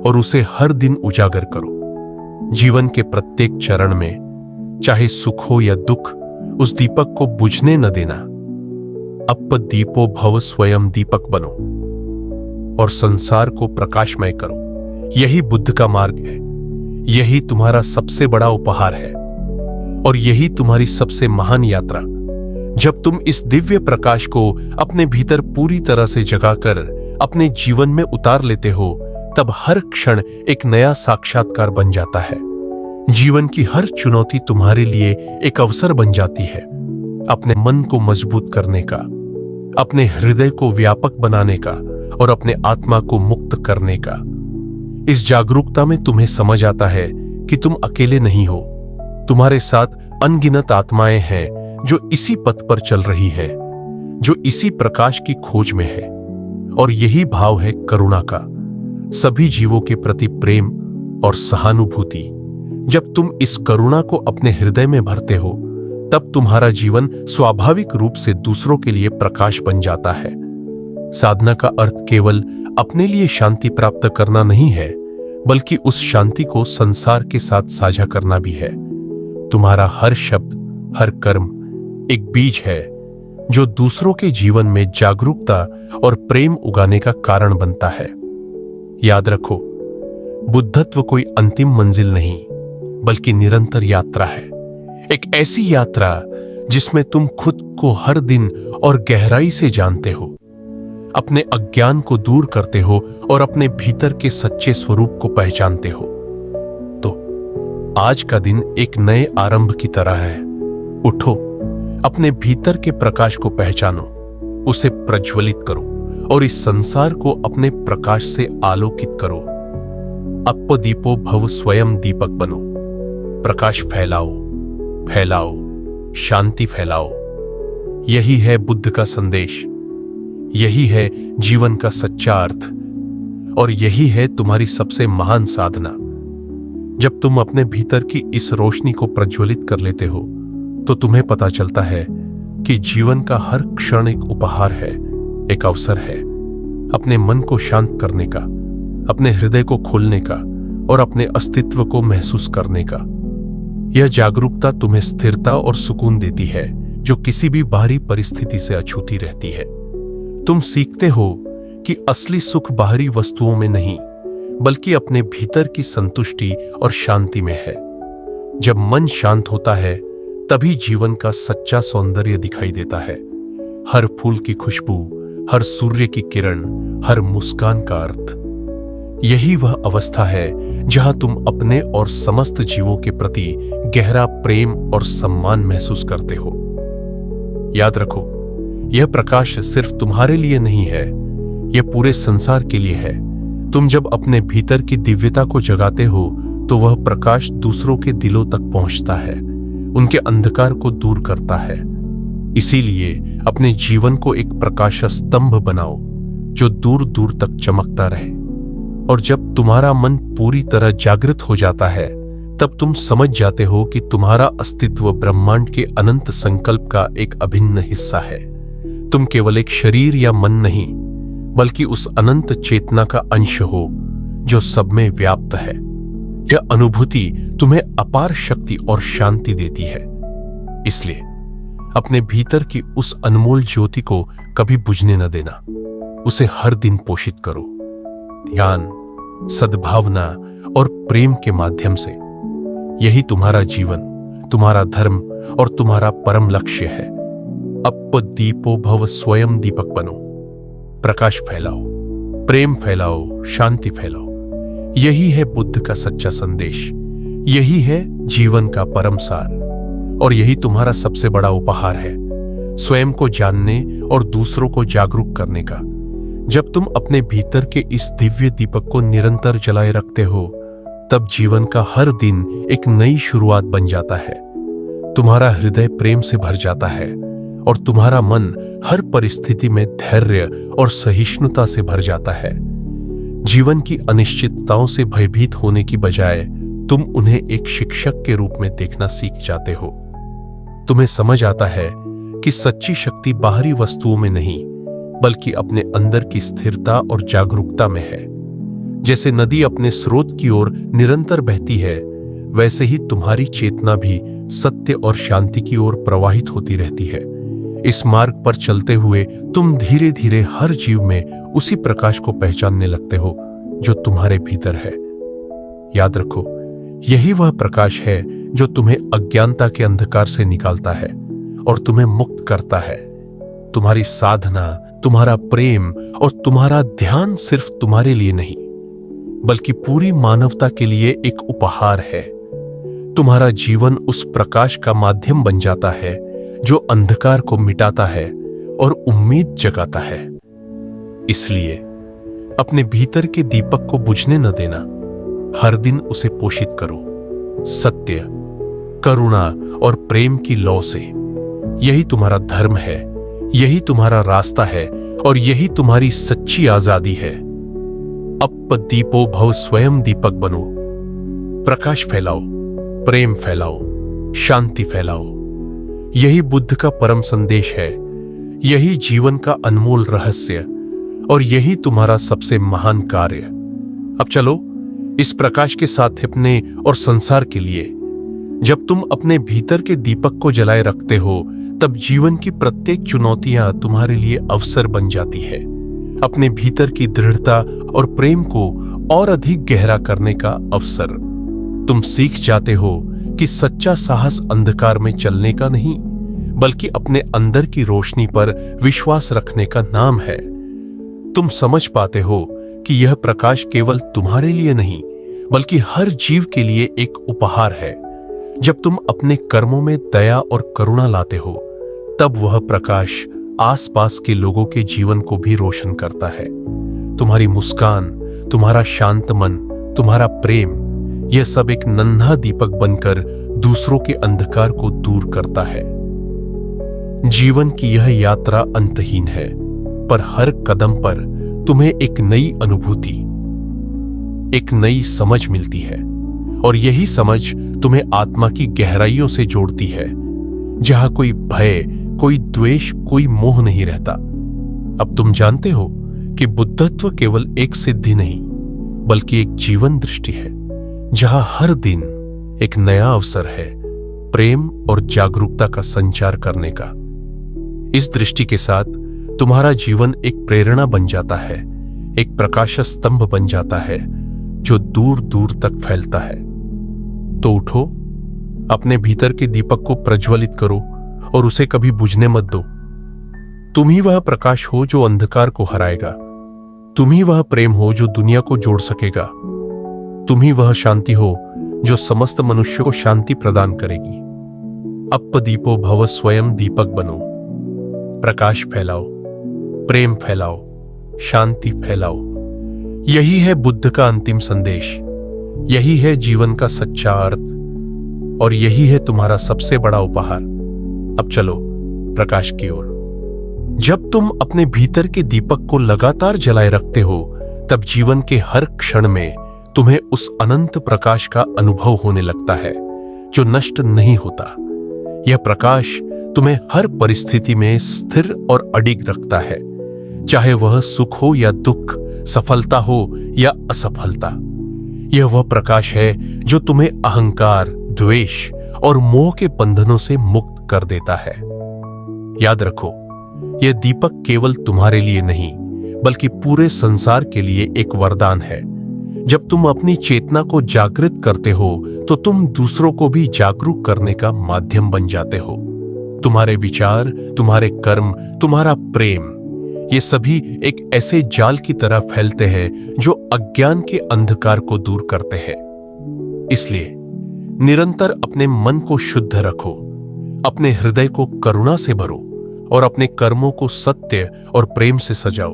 और उसे हर दिन उजागर करो। जीवन के प्रत्येक चरण में, चाहे सुख हो या दुख, उस दीपक को बुझने न देना। अप दीपो भव, स्वयं दीपक बनो और संसार को प्रकाशमय करो। यही बुद्ध का मार्ग है, यही तुम्हारा सबसे बड़ा उपहार है और यही तुम्हारी सबसे महान यात्रा। जब तुम इस दिव्य प्रकाश को अपने भीतर पूरी तरह से जगाकर अपने जीवन में उतार लेते हो, तब हर क्षण एक नया साक्षात्कार बन जाता है। जीवन की हर चुनौती तुम्हारे लिए एक अवसर बन जाती है, अपने मन को मजबूत करने का, अपने हृदय को व्यापक बनाने का और अपने आत्मा को मुक्त करने का। इस जागरूकता में तुम्हें समझ आता है कि तुम अकेले नहीं हो। तुम्हारे साथ अनगिनत आत्माएं हैं जो इसी पथ पर चल रही है, जो इसी प्रकाश की खोज में है। और यही भाव है करुणा का, सभी जीवों के प्रति प्रेम और सहानुभूति। जब तुम इस करुणा को अपने हृदय में भरते हो, तब तुम्हारा जीवन स्वाभाविक रूप से दूसरों के लिए प्रकाश बन जाता है। साधना का अर्थ केवल अपने लिए शांति प्राप्त करना नहीं है, बल्कि उस शांति को संसार के साथ साझा करना भी है। तुम्हारा हर शब्द, हर कर्म एक बीज है जो दूसरों के जीवन में जागरूकता और प्रेम उगाने का कारण बनता है। याद रखो, बुद्धत्व कोई अंतिम मंजिल नहीं, बल्कि निरंतर यात्रा है। एक ऐसी यात्रा जिसमें तुम खुद को हर दिन और गहराई से जानते हो, अपने अज्ञान को दूर करते हो और अपने भीतर के सच्चे स्वरूप को पहचानते हो। तो आज का दिन एक नए आरंभ की तरह है। उठो, अपने भीतर के प्रकाश को पहचानो, उसे प्रज्वलित करो और इस संसार को अपने प्रकाश से आलोकित करो। अप दीपो भव, स्वयं दीपक बनो। प्रकाश फैलाओ, फैलाओ, शांति फैलाओ। यही है बुद्ध का संदेश, यही है जीवन का सच्चा अर्थ और यही है तुम्हारी सबसे महान साधना। जब तुम अपने भीतर की इस रोशनी को प्रज्वलित कर लेते हो, तो तुम्हें पता चलता है कि जीवन का हर क्षण एक उपहार है, एक अवसर है अपने मन को शांत करने का, अपने हृदय को खोलने का और अपने अस्तित्व को महसूस करने का। यह जागरूकता तुम्हें स्थिरता और सुकून देती है, जो किसी भी बाहरी परिस्थिति से अछूती रहती है। तुम सीखते हो कि असली सुख बाहरी वस्तुओं में नहीं, बल्कि अपने भीतर की संतुष्टि और शांति में है। जब मन शांत होता है, तभी जीवन का सच्चा सौंदर्य दिखाई देता है। हर फूल की खुशबू, हर सूर्य की किरण, हर मुस्कान का अर्थ। यही वह अवस्था है जहां तुम अपने और समस्त जीवों के प्रति गहरा प्रेम और सम्मान महसूस करते हो। याद रखो, यह प्रकाश सिर्फ तुम्हारे लिए नहीं है, यह पूरे संसार के लिए है। तुम जब अपने भीतर की दिव्यता को जगाते हो, तो वह प्रकाश दूसरों के दिलों तक पहुंचता है, उनके अंधकार को दूर करता है। इसीलिए अपने जीवन को एक प्रकाश स्तंभ बनाओ जो दूर दूर तक चमकता रहे। और जब तुम्हारा मन पूरी तरह जागृत हो जाता है, तब तुम समझ जाते हो कि तुम्हारा अस्तित्व ब्रह्मांड के अनंत संकल्प का एक अभिन्न हिस्सा है। तुम केवल एक शरीर या मन नहीं, बल्कि उस अनंत चेतना का अंश हो जो सब में व्याप्त है। यह अनुभूति तुम्हें अपार शक्ति और शांति देती है। इसलिए अपने भीतर की उस अनमोल ज्योति को कभी बुझने न देना। उसे हर दिन पोषित करो, ध्यान, सद्भावना और प्रेम के माध्यम से। यही तुम्हारा जीवन, तुम्हारा धर्म और तुम्हारा परम लक्ष्य है। अप दीपो भव, स्वयं दीपक बनो। प्रकाश फैलाओ, प्रेम फैलाओ, शांति फैलाओ। यही है बुद्ध का सच्चा संदेश। यही है जीवन का परम सार। और यही तुम्हारा सबसे बड़ा उपहार है, स्वयं को जानने और दूसरों को जागरूक करने का। जब तुम अपने भीतर के इस दिव्य दीपक को निरंतर जलाए रखते हो, तब जीवन का हर दिन एक नई शुरुआत बन जाता है। तुम्हारा हृदय प्रेम से भर जाता है और तुम्हारा मन हर परिस्थिति में धैर्य और सहिष्णुता से भर जाता है। जीवन की अनिश्चितताओं से भयभीत होने की बजाय तुम उन्हें एक शिक्षक के रूप में देखना सीख जाते हो। तुम्हें समझ आता है कि सच्ची शक्ति बाहरी वस्तुओं में नहीं, बल्कि अपने अंदर की स्थिरता और जागरूकता में है। जैसे नदी अपने स्रोत की ओर निरंतर बहती है, वैसे ही तुम्हारी चेतना भी सत्य और शांति की ओर प्रवाहित होती रहती है। इस मार्ग पर चलते हुए तुम धीरे धीरे हर जीव में उसी प्रकाश को पहचानने लगते हो जो तुम्हारे भीतर है। याद रखो, यही वह प्रकाश है जो तुम्हें अज्ञानता के अंधकार से निकालता है और तुम्हें मुक्त करता है। तुम्हारी साधना, तुम्हारा प्रेम और तुम्हारा ध्यान सिर्फ तुम्हारे लिए नहीं, बल्कि पूरी मानवता के लिए एक उपहार है। तुम्हारा जीवन उस प्रकाश का माध्यम बन जाता है जो अंधकार को मिटाता है और उम्मीद जगाता है। इसलिए अपने भीतर के दीपक को बुझने न देना। हर दिन उसे पोषित करो, सत्य, करुणा और प्रेम की लौ से। यही तुम्हारा धर्म है, यही तुम्हारा रास्ता है और यही तुम्हारी सच्ची आजादी है। अप दीपो भव, स्वयं दीपक बनो। प्रकाश फैलाओ, प्रेम फैलाओ, शांति फैलाओ। यही बुद्ध का परम संदेश है, यही जीवन का अनमोल रहस्य और यही तुम्हारा सबसे महान कार्य। अब चलो इस प्रकाश के साथ अपने और संसार के लिए। जब तुम अपने भीतर के दीपक को जलाए रखते हो, तब जीवन की प्रत्येक चुनौतियां तुम्हारे लिए अवसर बन जाती है। अपने भीतर की दृढ़ता और प्रेम को और अधिक गहरा करने का अवसर। तुम सीख जाते हो कि सच्चा साहस अंधकार में चलने का नहीं, बल्कि अपने अंदर की रोशनी पर विश्वास रखने का नाम है। तुम समझ पाते हो कि यह प्रकाश केवल तुम्हारे लिए नहीं, बल्कि हर जीव के लिए एक उपहार है। जब तुम अपने कर्मों में दया और करुणा लाते हो, तब वह प्रकाश आसपास के लोगों के जीवन को भी रोशन करता है। तुम्हारी मुस्कान, तुम्हारा शांत मन, तुम्हारा प्रेम, यह सब एक नन्हा दीपक बनकर दूसरों के अंधकार को दूर करता है। जीवन की यह यात्रा अंतहीन है, पर हर कदम पर तुम्हें एक नई अनुभूति, एक नई समझ मिलती है और यही समझ तुम्हें आत्मा की गहराइयों से जोड़ती है, जहां कोई भय, कोई द्वेष, कोई मोह नहीं रहता। अब तुम जानते हो कि बुद्धत्व केवल एक सिद्धि नहीं, बल्कि एक जीवन दृष्टि है, जहां हर दिन एक नया अवसर है प्रेम और जागरूकता का संचार करने का। इस दृष्टि के साथ तुम्हारा जीवन एक प्रेरणा बन जाता है, एक प्रकाश स्तंभ बन जाता है जो दूर दूर तक फैलता है। तो उठो, अपने भीतर के दीपक को प्रज्वलित करो और उसे कभी बुझने मत दो। तुम ही वह प्रकाश हो जो अंधकार को हराएगा। तुम ही वह प्रेम हो जो दुनिया को जोड़ सकेगा। तुम ही वह शांति हो जो समस्त मनुष्य को शांति प्रदान करेगी। अप दीपो भव, स्वयं दीपक बनो। प्रकाश फैलाओ, प्रेम फैलाओ, शांति फैलाओ। यही है बुद्ध का अंतिम संदेश, यही है जीवन का सच्चा अर्थ और यही है तुम्हारा सबसे बड़ा उपहार। अब चलो प्रकाश की ओर। जब तुम अपने भीतर के दीपक को लगातार जलाए रखते हो, तब जीवन के हर क्षण में तुम्हें उस अनंत प्रकाश का अनुभव होने लगता है जो नष्ट नहीं होता। यह प्रकाश तुम्हें हर परिस्थिति में स्थिर और अडिग रखता है, चाहे वह सुख हो या दुख, सफलता हो या असफलता। यह वह प्रकाश है जो तुम्हें अहंकार, द्वेष और मोह के बंधनों से मुक्त कर देता है। याद रखो, यह दीपक केवल तुम्हारे लिए नहीं बल्कि पूरे संसार के लिए एक वरदान है। जब तुम अपनी चेतना को जागृत करते हो तो तुम दूसरों को भी जागरूक करने का माध्यम बन जाते हो। तुम्हारे विचार, तुम्हारे कर्म, तुम्हारा प्रेम, ये सभी एक ऐसे जाल की तरह फैलते हैं जो अज्ञान के अंधकार को दूर करते हैं। इसलिए निरंतर अपने मन को शुद्ध रखो, अपने हृदय को करुणा से भरो और अपने कर्मों को सत्य और प्रेम से सजाओ।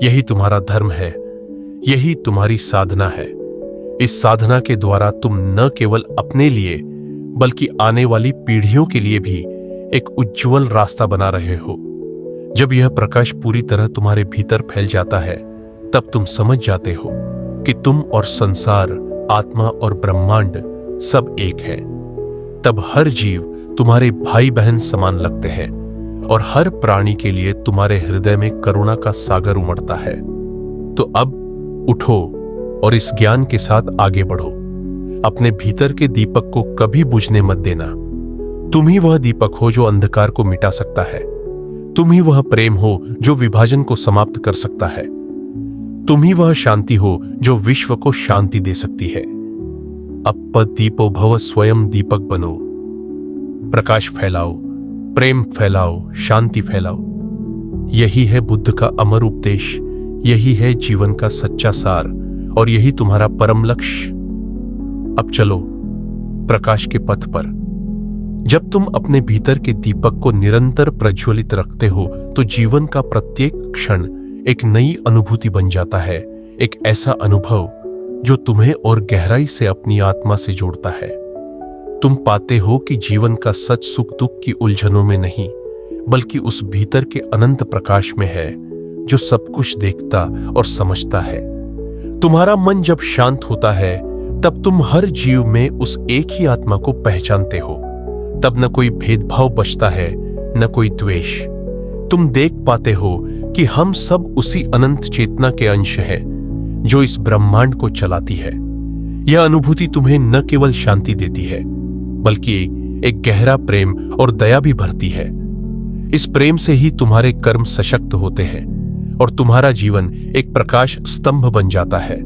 यही तुम्हारा धर्म है, यही तुम्हारी साधना है। इस साधना के द्वारा तुम न केवल अपने लिए बल्कि आने वाली पीढ़ियों के लिए भी एक उज्जवल रास्ता बना रहे हो। जब यह प्रकाश पूरी तरह तुम्हारे भीतर फैल जाता है, तब तुम समझ जाते हो कि तुम और संसार, आत्मा और ब्रह्मांड सब एक है। तब हर जीव तुम्हारे भाई बहन समान लगते हैं और हर प्राणी के लिए तुम्हारे हृदय में करुणा का सागर उमड़ता है। तो अब उठो और इस ज्ञान के साथ आगे बढ़ो। अपने भीतर के दीपक को कभी बुझने मत देना। तुम ही वह दीपक हो जो अंधकार को मिटा सकता है। तुम ही वह प्रेम हो जो विभाजन को समाप्त कर सकता है। तुम ही वह शांति हो जो विश्व को शांति दे सकती है। अप्प दीपो भव, स्वयं दीपक बनो। प्रकाश फैलाओ, प्रेम फैलाओ, शांति फैलाओ। यही है बुद्ध का अमर उपदेश, यही है जीवन का सच्चा सार और यही तुम्हारा परम लक्ष्य। अब चलो प्रकाश के पथ पर। जब तुम अपने भीतर के दीपक को निरंतर प्रज्वलित रखते हो तो जीवन का प्रत्येक क्षण एक नई अनुभूति बन जाता है, एक ऐसा अनुभव जो तुम्हें और गहराई से अपनी आत्मा से जोड़ता है। तुम पाते हो कि जीवन का सच सुख दुख की उलझनों में नहीं बल्कि उस भीतर के अनंत प्रकाश में है जो सब कुछ देखता और समझता है। तुम्हारा मन जब शांत होता है तब तुम हर जीव में उस एक ही आत्मा को पहचानते हो। तब न कोई भेदभाव बचता है, न कोई द्वेष। तुम देख पाते हो कि हम सब उसी अनंत चेतना के अंश हैं जो इस ब्रह्मांड को चलाती है। यह अनुभूति तुम्हें न केवल शांति देती है बल्कि एक गहरा प्रेम और दया भी भरती है। इस प्रेम से ही तुम्हारे कर्म सशक्त होते हैं और तुम्हारा जीवन एक प्रकाश स्तंभ बन जाता है।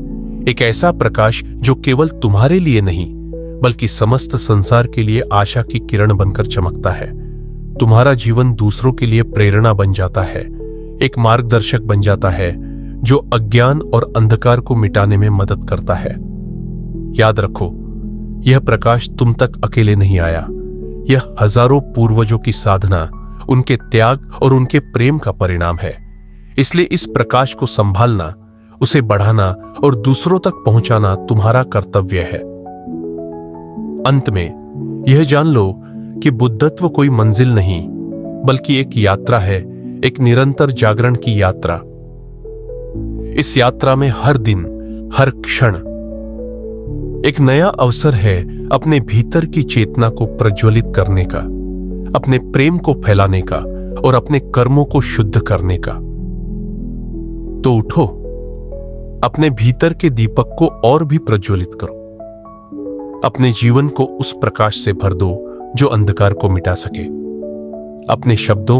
एक ऐसा प्रकाश जो केवल तुम्हारे लिए नहीं बल्कि समस्त संसार के लिए आशा की किरण बनकर चमकता है। तुम्हारा जीवन दूसरों के लिए प्रेरणा बन जाता है, एक मार्गदर्शक बन जाता है जो अज्ञान और अंधकार को मिटाने में मदद करता है। याद रखो, यह प्रकाश तुम तक अकेले नहीं आया। यह हजारों पूर्वजों की साधना, उनके त्याग और उनके प्रेम का परिणाम है। इसलिए इस प्रकाश को संभालना, उसे बढ़ाना और दूसरों तक पहुंचाना तुम्हारा कर्तव्य है। अंत में यह जान लो कि बुद्धत्व कोई मंजिल नहीं बल्कि एक यात्रा है, एक निरंतर जागरण की यात्रा। इस यात्रा में हर दिन, हर क्षण एक नया अवसर है अपने भीतर की चेतना को प्रज्वलित करने का, अपने प्रेम को फैलाने का और अपने कर्मों को शुद्ध करने का। तो उठो, अपने भीतर के दीपक को और भी प्रज्वलित करो। अपने जीवन को उस प्रकाश से भर दो जो अंधकार को मिटा सके। अपने शब्दों,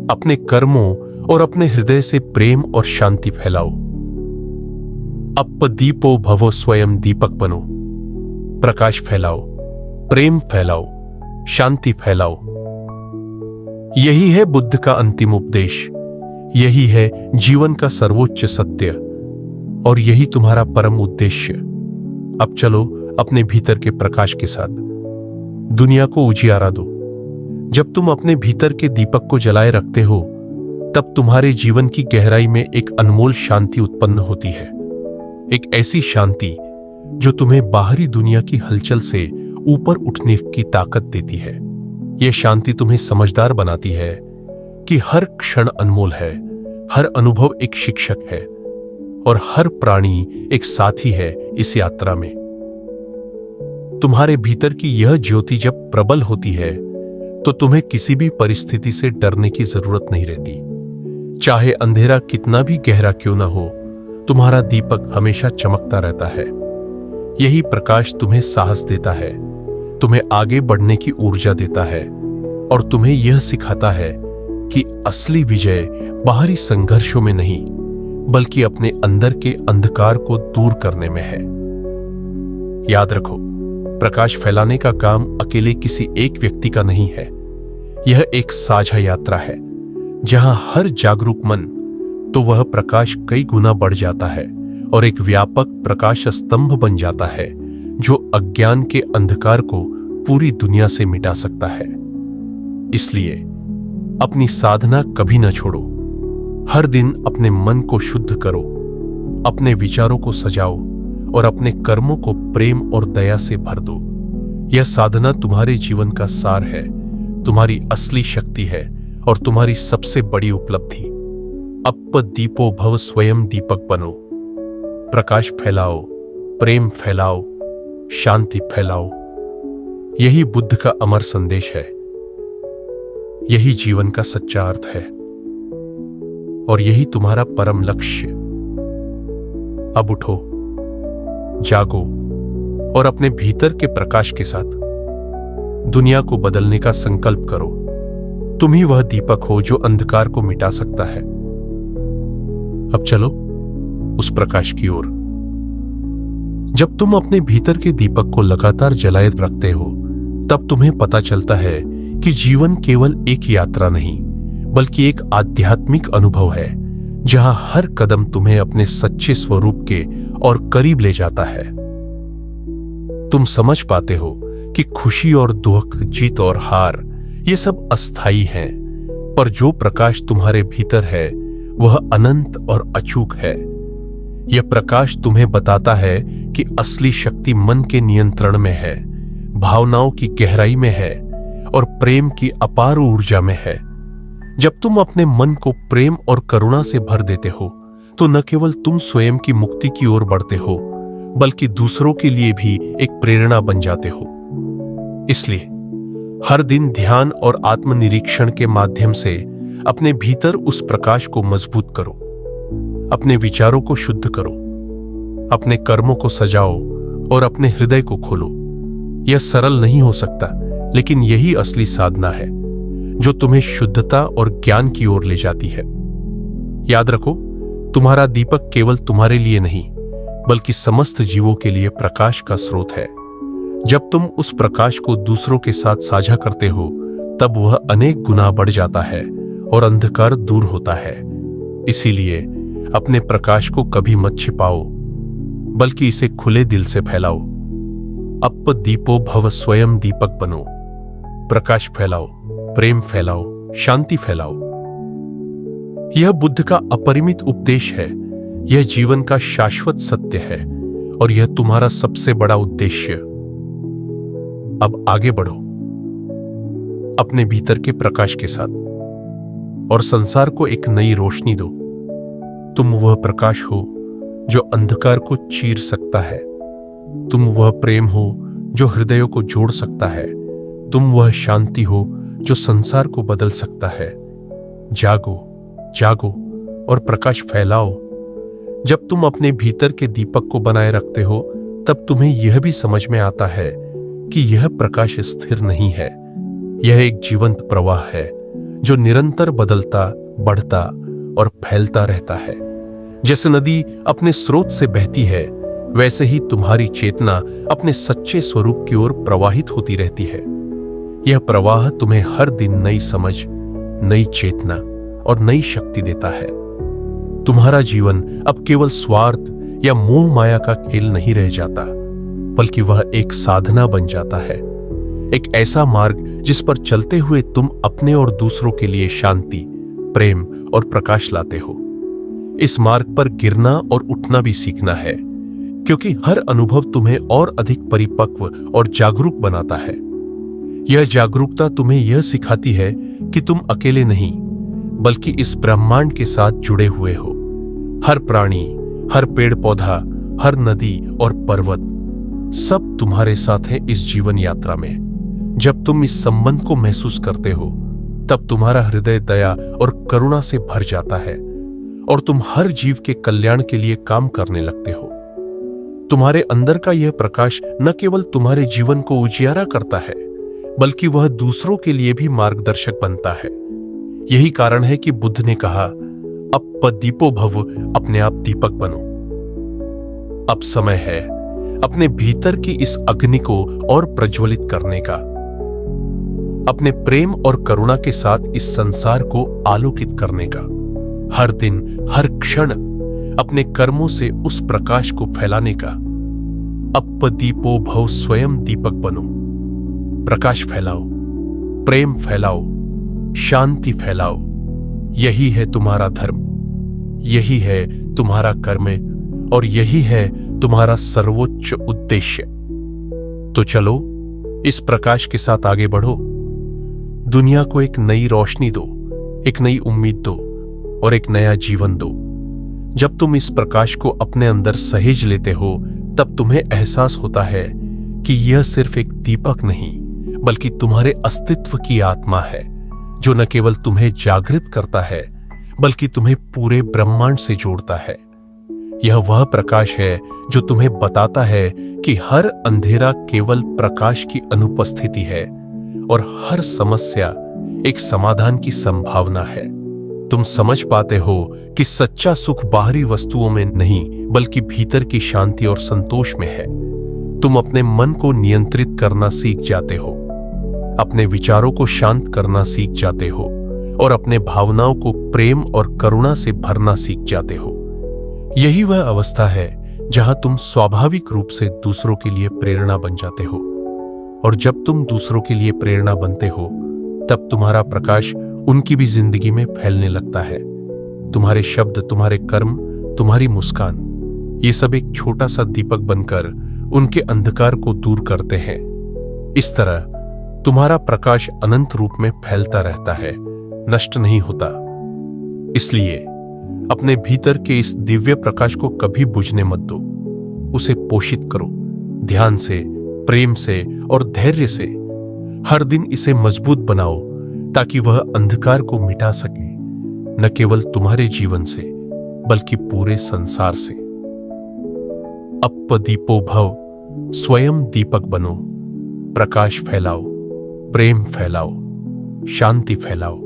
अपने कर्मों और अपने हृदय से प्रेम और शांति फैलाओ। अप्प दीपो भवो, स्वयं दीपक बनो। प्रकाश फैलाओ, प्रेम फैलाओ, शांति फैलाओ। यही है बुद्ध का अंतिम उपदेश, यही है जीवन का सर्वोच्च सत्य और यही तुम्हारा परम उद्देश्य। अब चलो अपने भीतर के प्रकाश के साथ दुनिया को उजियारा दो। जब तुम अपने भीतर के दीपक को जलाए रखते हो तब तुम्हारे जीवन की गहराई में एक अनमोल शांति उत्पन्न होती है, एक ऐसी शांति जो तुम्हें बाहरी दुनिया की हलचल से ऊपर उठने की ताकत देती है। यह शांति तुम्हें समझदार बनाती है कि हर क्षण अनमोल है, हर अनुभव एक शिक्षक है और हर प्राणी एक साथी है इस यात्रा में। तुम्हारे भीतर की यह ज्योति जब प्रबल होती है तो तुम्हें किसी भी परिस्थिति से डरने की जरूरत नहीं रहती। चाहे अंधेरा कितना भी गहरा क्यों ना हो, तुम्हारा दीपक हमेशा चमकता रहता है। यही प्रकाश तुम्हें साहस देता है, तुम्हें आगे बढ़ने की ऊर्जा देता है और तुम्हें यह सिखाता है कि असली विजय बाहरी संघर्षों में नहीं, बल्कि अपने अंदर के अंधकार को दूर करने में है। याद रखो, प्रकाश फैलाने का काम अकेले किसी एक व्यक्ति का नहीं है। यह एक साझा यात्रा है, जहां हर जागरूक मन तो वह प्रकाश कई गुना बढ़ जाता है और एक व्यापक प्रकाश स्तंभ बन जाता है, जो अज्ञान के अंधकार को पूरी दुनिया से मिटा सकता है। इसलिए अपनी साधना कभी न छोड़ो। हर दिन अपने मन को शुद्ध करो, अपने विचारों को सजाओ और अपने कर्मों को प्रेम और दया से भर दो। यह साधना तुम्हारे जीवन का सार है, तुम्हारी असली शक्ति है और तुम्हारी सबसे बड़ी उपलब्धि। अप्प दीपो भव, स्वयं दीपक बनो। प्रकाश फैलाओ, प्रेम फैलाओ, शांति फैलाओ। यही बुद्ध का अमर संदेश है, यही जीवन का सच्चा अर्थ है और यही तुम्हारा परम लक्ष्य। अब उठो, जागो और अपने भीतर के प्रकाश के साथ दुनिया को बदलने का संकल्प करो। तुम ही वह दीपक हो जो अंधकार को मिटा सकता है। अब चलो उस प्रकाश की ओर। जब तुम अपने भीतर के दीपक को लगातार जलाए रखते हो, तब तुम्हें पता चलता है कि जीवन केवल एक यात्रा नहीं, बल्कि एक आध्यात्मिक अनुभव है, जहां हर कदम तुम्हें अपने सच्चे स्वरूप के और करीब ले जाता है। तुम समझ पाते हो कि खुशी और दुख, जीत और हार, ये सब अस्थाई हैं, पर जो प्रकाश तुम्हारे भीतर है वह अनंत और अचूक है। यह प्रकाश तुम्हें बताता है कि असली शक्ति मन के नियंत्रण में है, भावनाओं की गहराई में है और प्रेम की अपार ऊर्जा में है। जब तुम अपने मन को प्रेम और करुणा से भर देते हो, तो न केवल तुम स्वयं की मुक्ति की ओर बढ़ते हो, बल्कि दूसरों के लिए भी एक प्रेरणा बन जाते हो। इसलिए हर दिन ध्यान और आत्मनिरीक्षण के माध्यम से अपने भीतर उस प्रकाश को मजबूत करो। अपने विचारों को शुद्ध करो, अपने कर्मों को सजाओ और अपने हृदय को खोलो। यह सरल नहीं हो सकता, लेकिन यही असली साधना है जो तुम्हें शुद्धता और ज्ञान की ओर ले जाती है। याद रखो, तुम्हारा दीपक केवल तुम्हारे लिए नहीं, बल्कि समस्त जीवों के लिए प्रकाश का स्रोत है। जब तुम उस प्रकाश को दूसरों के साथ साझा करते हो, तब वह अनेक गुना बढ़ जाता है और अंधकार दूर होता है। इसीलिए अपने प्रकाश को कभी मत छिपाओ, बल्कि इसे खुले दिल से फैलाओ। अप्प दीपो भव, स्वयं दीपक बनो। प्रकाश फैलाओ, प्रेम फैलाओ, शांति फैलाओ। यह बुद्ध का अपरिमित उपदेश है, यह जीवन का शाश्वत सत्य है और यह तुम्हारा सबसे बड़ा उद्देश्य। अब आगे बढ़ो अपने भीतर के प्रकाश के साथ और संसार को एक नई रोशनी दो। तुम वह प्रकाश हो जो अंधकार को चीर सकता है। तुम वह प्रेम हो जो हृदयों को जोड़ सकता है। तुम वह शांति हो जो संसार को बदल सकता है। जागो, जागो और प्रकाश फैलाओ। जब तुम अपने भीतर के दीपक को बनाए रखते हो, तब तुम्हें यह भी समझ में आता है कि यह प्रकाश स्थिर नहीं है। यह एक जीवंत प्रवाह है जो निरंतर बदलता, बढ़ता और फैलता रहता है। जैसे नदी अपने स्रोत से बहती है, वैसे ही तुम्हारी चेतना अपने सच्चे स्वरूप की ओर प्रवाहित होती रहती है। यह प्रवाह तुम्हें हर दिन नई समझ, नई चेतना और नई शक्ति देता है। तुम्हारा जीवन अब केवल स्वार्थ या मोह माया का खेल नहीं रह जाता, बल्कि वह एक साधना बन जाता है, एक ऐसा मार्ग जिस पर चलते हुए तुम अपने और दूसरों के लिए शांति, प्रेम और प्रकाश लाते हो। इस मार्ग पर गिरना और उठना भी सीखना है, क्योंकि हर अनुभव तुम्हें और अधिक परिपक्व और जागरूक बनाता है। यह जागरूकता तुम्हें यह सिखाती है कि तुम अकेले नहीं, बल्कि इस ब्रह्मांड के साथ जुड़े हुए हो। हर प्राणी, हर पेड़ पौधा, हर नदी और पर्वत सब तुम्हारे साथ हैं इस जीवन यात्रा में। जब तुम इस संबंध को महसूस करते हो, तब तुम्हारा हृदय दया और करुणा से भर जाता है और तुम हर जीव के कल्याण के लिए काम करने लगते हो। तुम्हारे अंदर का यह प्रकाश न केवल तुम्हारे जीवन को उजियारा करता है, बल्कि वह दूसरों के लिए भी मार्गदर्शक बनता है। यही कारण है कि बुद्ध ने कहा, अब दीपो भव, अपने आप दीपक बनो। अब समय है अपने भीतर की इस अग्नि को और प्रज्वलित करने का। अपने प्रेम और करुणा के साथ इस संसार को आलोकित करने का। हर दिन, हर क्षण अपने कर्मों से उस प्रकाश को फैलाने का। अब दीपो भव, स्वयं दीपक बनो। प्रकाश फैलाओ, प्रेम फैलाओ, शांति फैलाओ। यही है तुम्हारा धर्म, यही है तुम्हारा कर्म और यही है तुम्हारा सर्वोच्च उद्देश्य। तो चलो इस प्रकाश के साथ आगे बढ़ो। दुनिया को एक नई रोशनी दो, एक नई उम्मीद दो और एक नया जीवन दो। जब तुम इस प्रकाश को अपने अंदर सहेज लेते हो, तब तुम्हें एहसास होता है कि यह सिर्फ एक दीपक नहीं, बल्कि तुम्हारे अस्तित्व की आत्मा है, जो न केवल तुम्हें जागृत करता है, बल्कि तुम्हें पूरे ब्रह्मांड से जोड़ता है। यह वह प्रकाश है जो तुम्हें बताता है कि हर अंधेरा केवल प्रकाश की अनुपस्थिति है और हर समस्या एक समाधान की संभावना है। तुम समझ पाते हो कि सच्चा सुख बाहरी वस्तुओं में नहीं, बल्कि भीतर की शांति और संतोष में है। तुम अपने मन को नियंत्रित करना सीख जाते हो, अपने विचारों को शांत करना सीख जाते हो और अपने भावनाओं को प्रेम और करुणा से भरना सीख जाते हो। यही वह अवस्था है जहां तुम स्वाभाविक रूप से दूसरों के लिए प्रेरणा बन जाते हो। और जब तुम दूसरों के लिए प्रेरणा बनते हो, तब तुम्हारा प्रकाश उनकी भी जिंदगी में फैलने लगता है। तुम्हारे शब्द, तुम्हारे कर्म, तुम्हारी मुस्कान, ये सब एक छोटा सा दीपक बनकर उनके अंधकार को दूर करते हैं। इस तरह तुम्हारा प्रकाश अनंत रूप में फैलता रहता है, नष्ट नहीं होता। इसलिए अपने भीतर के इस दिव्य प्रकाश को कभी बुझने मत दो। उसे पोषित करो, ध्यान से, प्रेम से और धैर्य से। हर दिन इसे मजबूत बनाओ ताकि वह अंधकार को मिटा सके, न केवल तुम्हारे जीवन से, बल्कि पूरे संसार से। अब दीपो भव, स्वयं दीपक बनो। प्रकाश फैलाओ, प्रेम फैलाओ, शांति फैलाओ।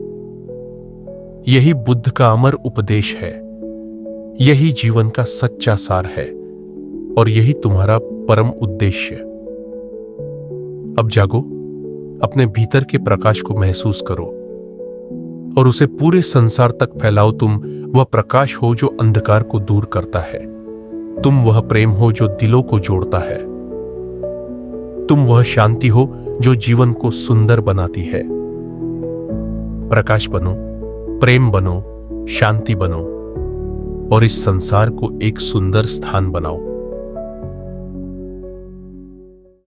यही बुद्ध का अमर उपदेश है, यही जीवन का सच्चा सार है और यही तुम्हारा परम उद्देश्य। अब जागो, अपने भीतर के प्रकाश को महसूस करो और उसे पूरे संसार तक फैलाओ। तुम वह प्रकाश हो जो अंधकार को दूर करता है। तुम वह प्रेम हो जो दिलों को जोड़ता है। तुम वह शांति हो जो जीवन को सुंदर बनाती है। प्रकाश बनो, प्रेम बनो, शांति बनो और इस संसार को एक सुंदर स्थान बनाओ।